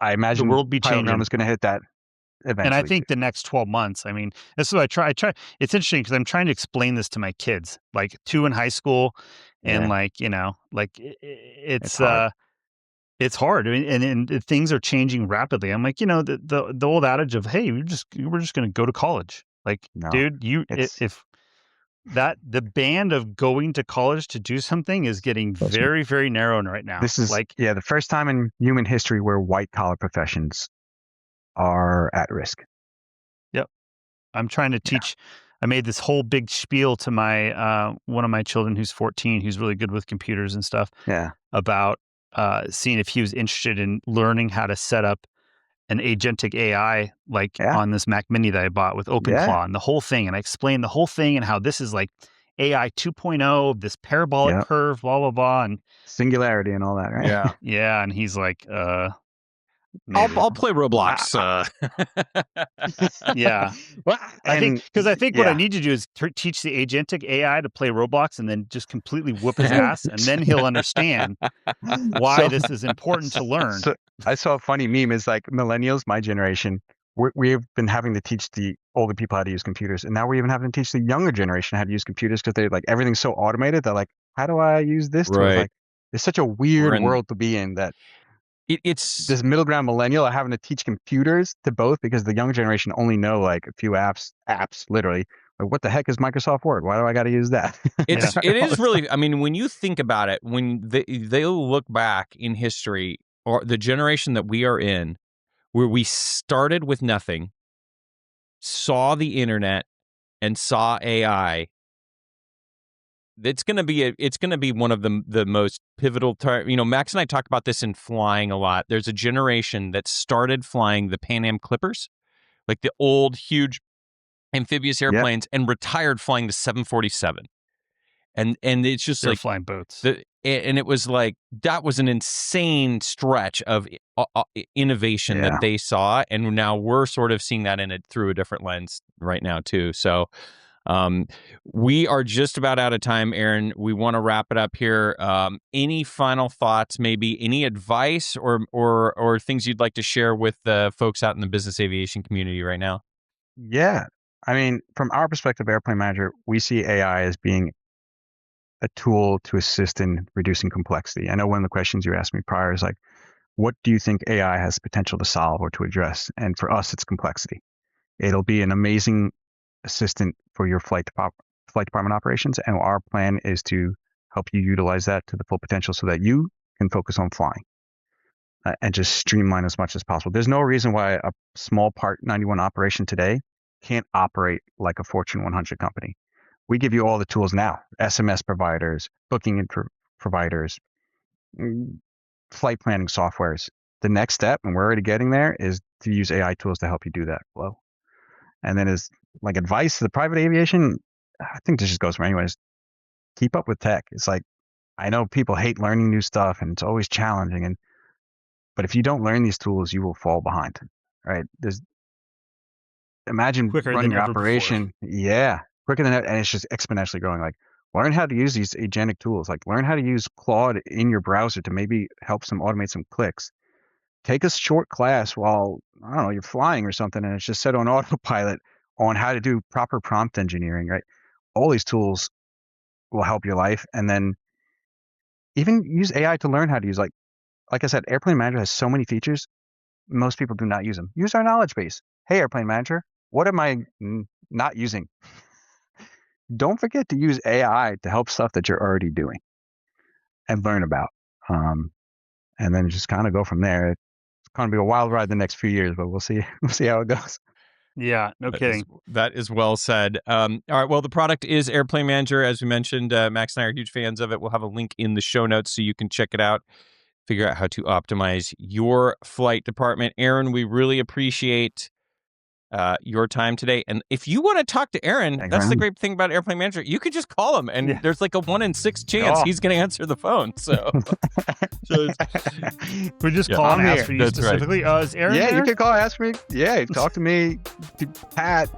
I imagine the world be changing. Is going to hit that eventually. And I think the next 12 months, I mean, this is what I try. It's interesting because I'm trying to explain this to my kids, like 2 in high school, and it's hard. I mean, and things are changing rapidly. I'm like, the old adage of, hey, we're just going to go to college. Like, no, dude, if the band of going to college to do something is getting very, very narrow right now. This is like, the first time in human history where white collar professions are at risk. Yep. I'm trying to teach. I made this whole big spiel to my one of my children who's 14, who's really good with computers and stuff. Yeah. About seeing if he was interested in learning how to set up an agentic AI on this Mac Mini that I bought with OpenClaw and the whole thing. And I explained the whole thing and how this is like AI 2.0, this parabolic curve, blah, blah, blah. And singularity and all that, right? Yeah. Yeah. And he's like, I'll play Roblox. Yeah. Well, I think what I need to do is teach the agentic AI to play Roblox and then just completely whoop his ass. And then he'll understand why this is important to learn. So I saw a funny meme. It's like millennials, my generation, we've been having to teach the older people how to use computers. And now we're even having to teach the younger generation how to use computers because they're like, everything's so automated. They're like, how do I use this? Right. Like, it's such a weird world to be in that. It's this middle ground millennial are having to teach computers to both because the younger generation only know like a few apps literally. Like, what the heck is Microsoft Word? Why do I got to use that? It is really, I mean, when you think about it, when they'll look back in history or the generation that we are in, where we started with nothing, saw the internet and saw AI, it's going to be one of the most pivotal Max and I talk about this in flying a lot. There's a generation that started flying the Pan Am Clippers, like the old huge amphibious airplanes, and retired flying the 747. And it's just they're like flying boats. And it was like, that was an insane stretch of innovation that they saw. And now we're sort of seeing that through a different lens right now too. So We are just about out of time, Aaron. We want to wrap it up here. Any final thoughts, maybe any advice or things you'd like to share with the folks out in the business aviation community right now? Yeah. I mean, from our perspective, Airplane Manager, we see AI as being a tool to assist in reducing complexity. I know one of the questions you asked me prior is like, what do you think AI has potential to solve or to address? And for us, it's complexity. It'll be an amazing assistant for your flight department operations. And our plan is to help you utilize that to the full potential so that you can focus on flying and just streamline as much as possible. There's no reason why a small Part 91 operation today can't operate like a Fortune 100 company. We give you all the tools now, SMS providers, booking providers, flight planning softwares. The next step, and we're already getting there, is to use AI tools to help you do that flow. And then as like advice to the private aviation, I think this just goes for anyways, keep up with tech. It's like, I know people hate learning new stuff and it's always challenging. But if you don't learn these tools, you will fall behind, right? Imagine quicker running than your ever operation. Before. Yeah. Quicker than that, and it's just exponentially growing. Like, learn how to use these agentic tools. Like, learn how to use Claude in your browser to maybe help automate some clicks. Take a short class while, I don't know, you're flying or something, and it's just set on autopilot on how to do proper prompt engineering, right? All these tools will help your life. And then even use AI to learn how to use, like I said, Airplane Manager has so many features. Most people do not use them. Use our knowledge base. Hey, Airplane Manager, what am I not using? Don't forget to use AI to help stuff that you're already doing and learn about. And then just kind of go from there. It's going to be a wild ride the next few years, but we'll see how it goes. Yeah, no kidding. That is well said. All right. Well, the product is Airplane Manager. As we mentioned, Max and I are huge fans of it. We'll have a link in the show notes so you can check it out, figure out how to optimize your flight department. Aaron, we really appreciate your time today. And if you want to talk to Aaron, that's the great thing about Airplane Manager. You could just call him, and there's like a 1 in 6 chance he's going to answer the phone. So, we just call him and ask for you specifically. Right. Is Aaron there? You can call and ask me. Yeah, talk to me, Pat,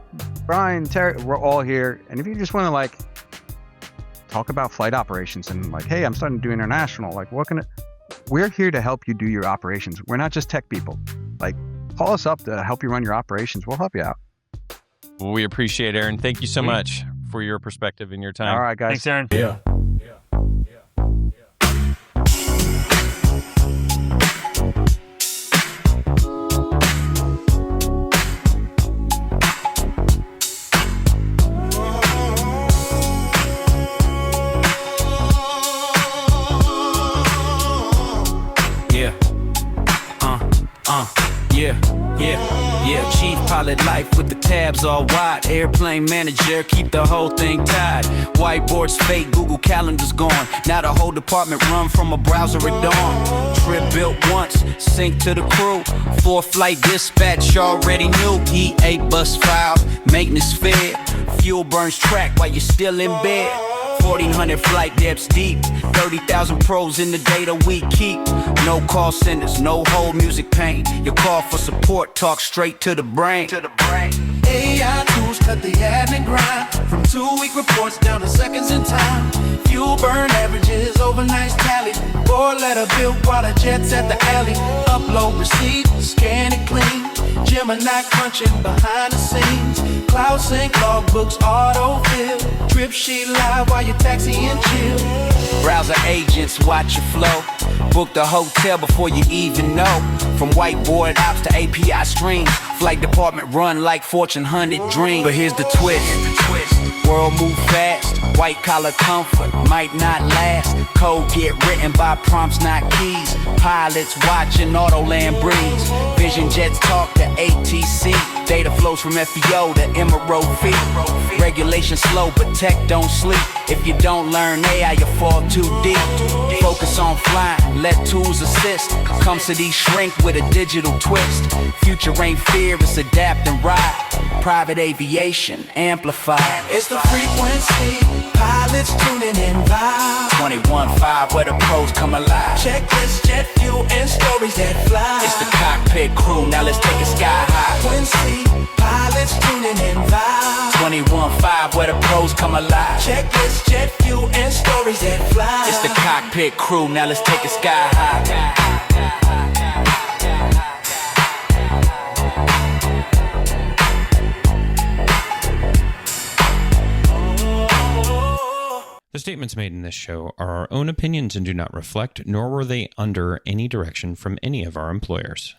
Brian, Terry. We're all here. And if you just want to like talk about flight operations and like, hey, I'm starting to do international. Like, we're here to help you do your operations. We're not just tech people. Like, call us up to help you run your operations. We'll help you out. Well, we appreciate it, Aaron. Thank you so much for your perspective and your time. All right, guys. Thanks, Aaron. Yeah. Yeah, chief pilot life with the tabs all wide. Airplane manager, keep the whole thing tied. Whiteboard's fake, Google Calendar's gone. Now the whole department run from a browser at dawn. Trip built once, sync to the crew. 4-flight dispatch already knew. E8 bus filed, maintenance fed. Fuel burns track while you're still in bed. 1,400 flight depths deep, 30,000 pros in the data we keep. No call centers, no hold music pain. Your call for support, talk straight to the brain. AI tools cut the admin grind, from 2-week reports down to seconds in time. Fuel burn averages, overnight tally. 4-letter bill while the jet's at the alley. Upload receipt, scan it clean. Gemini crunching behind the scenes. Cloud sync, logbooks, autofill. Trip sheet live while you taxi and chill. Browser agents watch your flow. Book the hotel before you even know. From whiteboard ops to API streams, flight department run like Fortune 100 dream. But here's the twist. World move fast. White collar comfort might not last. Code get written by prompts, not keys. Pilots watching Autoland breeze. Vision jets talk to ATC. Data flows from FEO to Emerald feet. Regulation slow, but tech don't sleep. If you don't learn AI, you fall too deep. Focus on flying, let tools assist. Company shrink with a digital twist. Future ain't fear, it's adapt and ride. Private aviation amplified. It's the frequency, pilots tuning in vibe. 21.5 125, where the pros come alive. Checklist, jet fuel, and stories that fly. It's the cockpit crew, now let's take it sky high. Twin seat pilots tuning in vibe. 21.5, where the pros come alive. Checklist, jet fuel, and stories that fly. It's the cockpit crew, now let's take it sky high. The statements made in this show are our own opinions and do not reflect, nor were they under any direction from any of our employers.